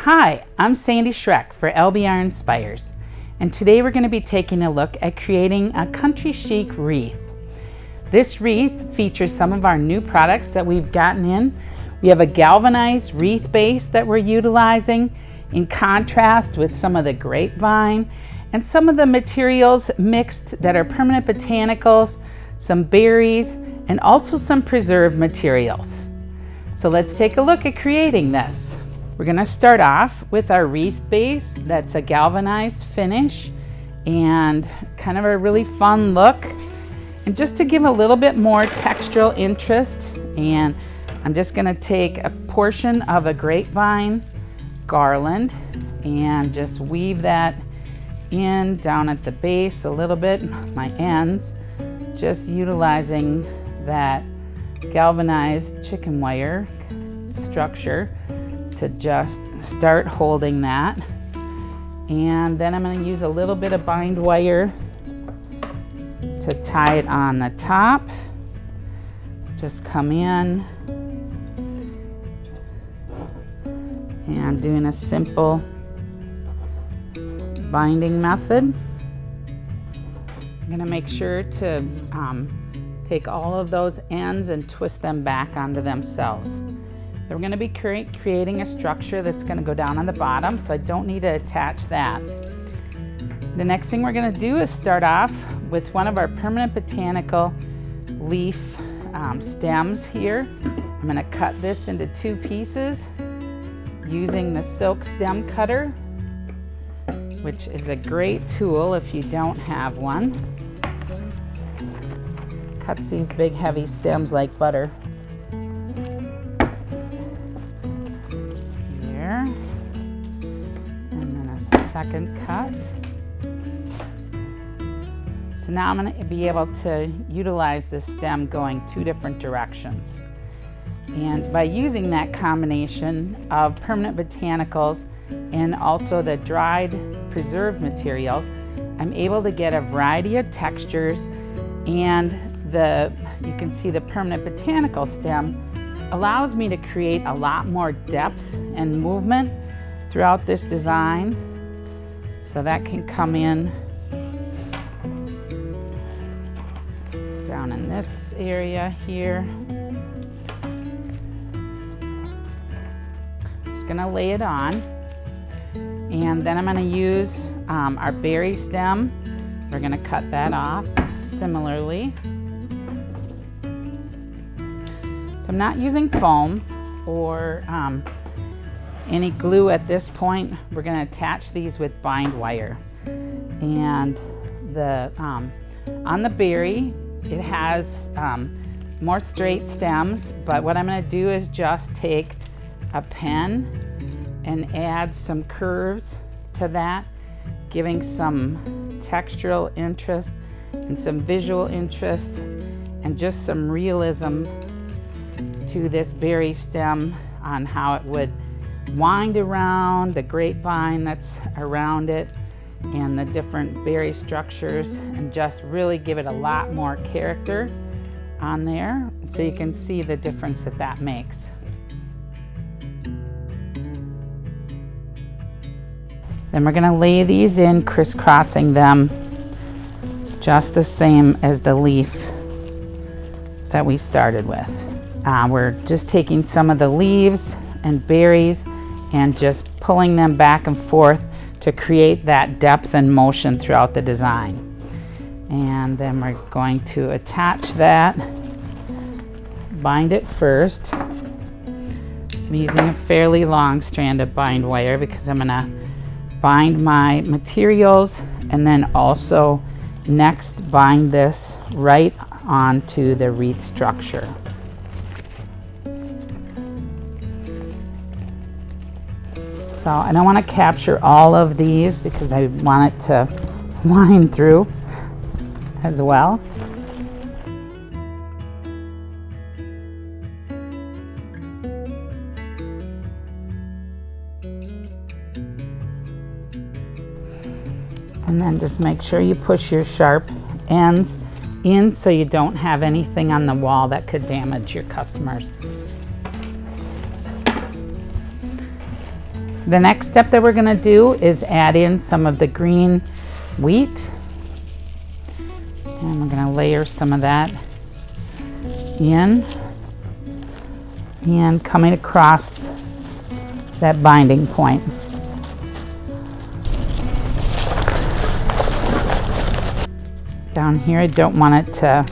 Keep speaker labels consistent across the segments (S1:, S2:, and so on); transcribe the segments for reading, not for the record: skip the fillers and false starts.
S1: Hi, I'm Sandy Schreck for LBR Inspires, and today we're going to be taking a look at creating a country chic wreath. This wreath features some of our new products that we've gotten in. We have a galvanized wreath base that we're utilizing in contrast with some of the grapevine and some of the materials mixed that are permanent botanicals, some berries, and also some preserved materials. So let's take a look at creating this. We're going to start off with our wreath base. That's a galvanized finish and kind of a really fun look. And just to give a little bit more textural interest, and I'm just going to take a portion of a grapevine garland and just weave that in down at the base a little bit, my ends, just utilizing that galvanized chicken wire structure to just start holding that. And then I'm going to use a little bit of bind wire to tie it on the top. Just come in and doing a simple binding method. I'm going to make sure to take all of those ends and twist them back onto themselves. We're going to be creating a structure that's going to go down on the bottom, so I don't need to attach that. The next thing we're going to do is start off with one of our permanent botanical leaf stems here. I'm going to cut this into two pieces using the silk stem cutter, which is a great tool if you don't have one. Cuts these big heavy stems like butter. Here. And then a second cut. So now I'm going to be able to utilize this stem going two different directions. And by using that combination of permanent botanicals and also the dried preserved materials, I'm able to get a variety of textures, and you can see the permanent botanical stem allows me to create a lot more depth and movement throughout this design. So that can come in down in this area here. Just gonna lay it on, and then I'm gonna use our berry stem. We're gonna cut that off similarly. I'm not using foam or any glue at this point. We're going to attach these with bind wire. And on the berry, it has more straight stems, but what I'm going to do is just take a pen and add some curves to that, giving some textural interest and some visual interest and just some realism to this berry stem on how it would wind around the grapevine that's around it and the different berry structures, and just really give it a lot more character on there, so you can see the difference that makes. Then we're going to lay these in, crisscrossing them just the same as the leaf that we started with. We're just taking some of the leaves and berries and just pulling them back and forth to create that depth and motion throughout the design. And then we're going to attach that, bind it first. I'm using a fairly long strand of bind wire because I'm going to bind my materials, and then also next bind this right onto the wreath structure. So I don't want to capture all of these because I want it to wind through as well. And then just make sure you push your sharp ends in so you don't have anything on the wall that could damage your customers. The next step that we're going to do is add in some of the green wheat. And we're going to layer some of that in and coming across that binding point. Down here, I don't want it to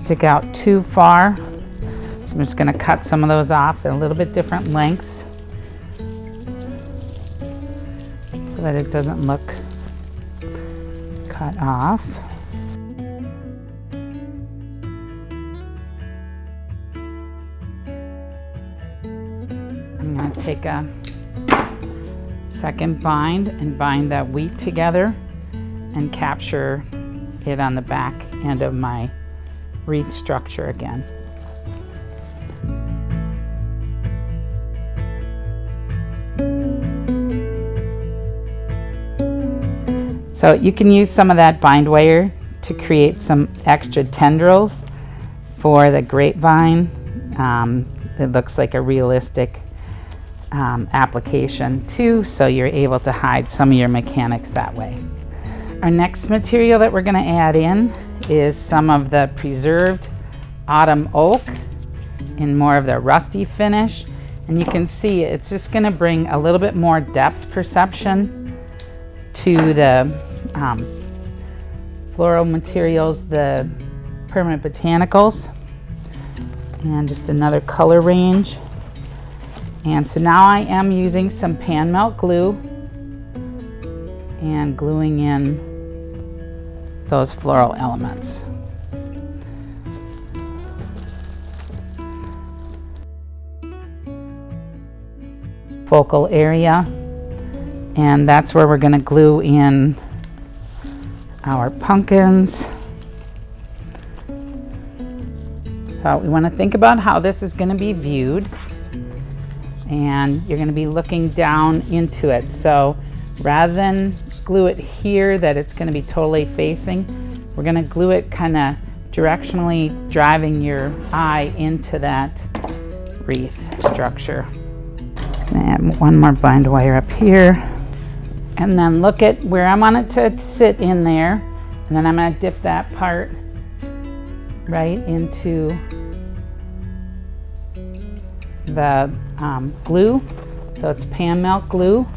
S1: stick out too far. So I'm just going to cut some of those off at a little bit different lengths so that it doesn't look cut off. I'm going to take a second bind and bind that wheat together and capture it on the back end of my wreath structure again. So you can use some of that bind wire to create some extra tendrils for the grapevine. It looks like a realistic application too, so you're able to hide some of your mechanics that way. Our next material that we're going to add in is some of the preserved autumn oak in more of the rusty finish, and you can see it's just going to bring a little bit more depth perception to the floral materials, the permanent botanicals, and just another color range. And so now I am using some pan melt glue and gluing in those floral elements. Focal area, and that's where we're going to glue in our pumpkins. So we want to think about how this is going to be viewed, and you're going to be looking down into it. So rather than glue it here that it's going to be totally facing, we're going to glue it kind of directionally, driving your eye into that wreath structure. Just going to add one more bind wire up here, and then look at where I want it to sit in there, and then I'm going to dip that part right into the glue. So it's pan melt glue,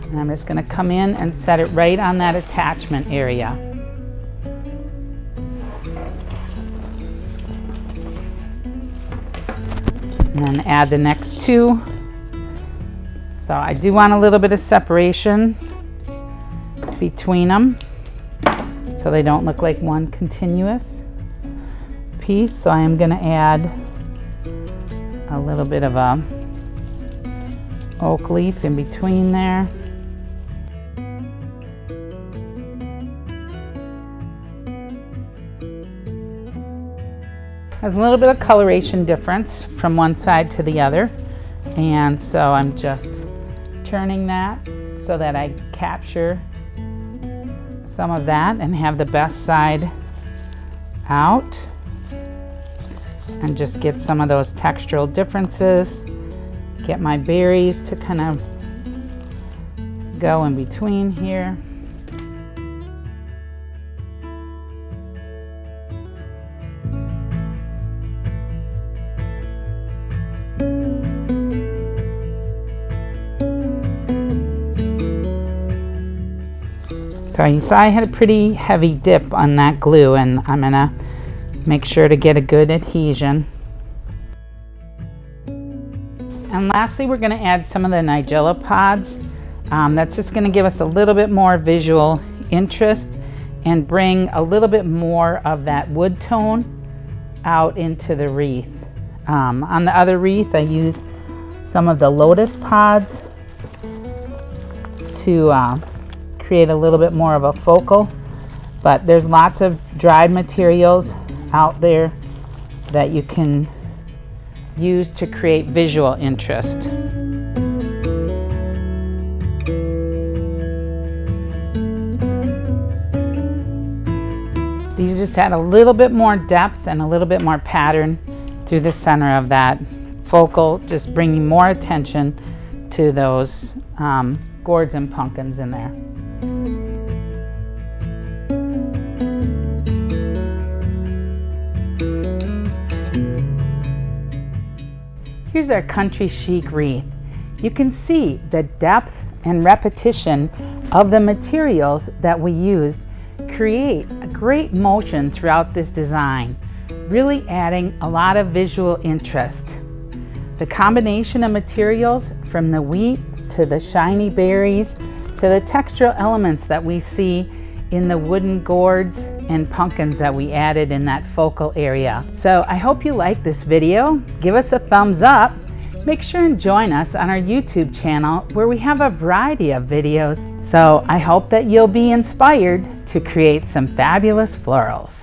S1: and I'm just going to come in and set it right on that attachment area. And then add the next two. So I do want a little bit of separation between them so they don't look like one continuous piece. So I am going to add a little bit of a oak leaf in between there. Has a little bit of coloration difference from one side to the other, and so I'm just turning that so that I capture some of that and have the best side out, and just get some of those textural differences, get my berries to kind of go in between here. So you saw I had a pretty heavy dip on that glue, and I'm gonna make sure to get a good adhesion. And lastly, we're gonna add some of the nigella pods. That's just gonna give us a little bit more visual interest and bring a little bit more of that wood tone out into the wreath. On the other wreath, I used some of the Lotus pods to create a little bit more of a focal, but there's lots of dried materials out there that you can use to create visual interest. These just add a little bit more depth and a little bit more pattern through the center of that focal, just bringing more attention to those gourds and pumpkins in there. Here's our country chic wreath. You can see the depth and repetition of the materials that we used create a great motion throughout this design, really adding a lot of visual interest. The combination of materials, from the wheat to the shiny berries to the textural elements that we see in the wooden gourds and pumpkins that we added in that focal area. So I hope you like this video. Give us a thumbs up. Make sure and join us on our YouTube channel, where we have a variety of videos. So I hope that you'll be inspired to create some fabulous florals.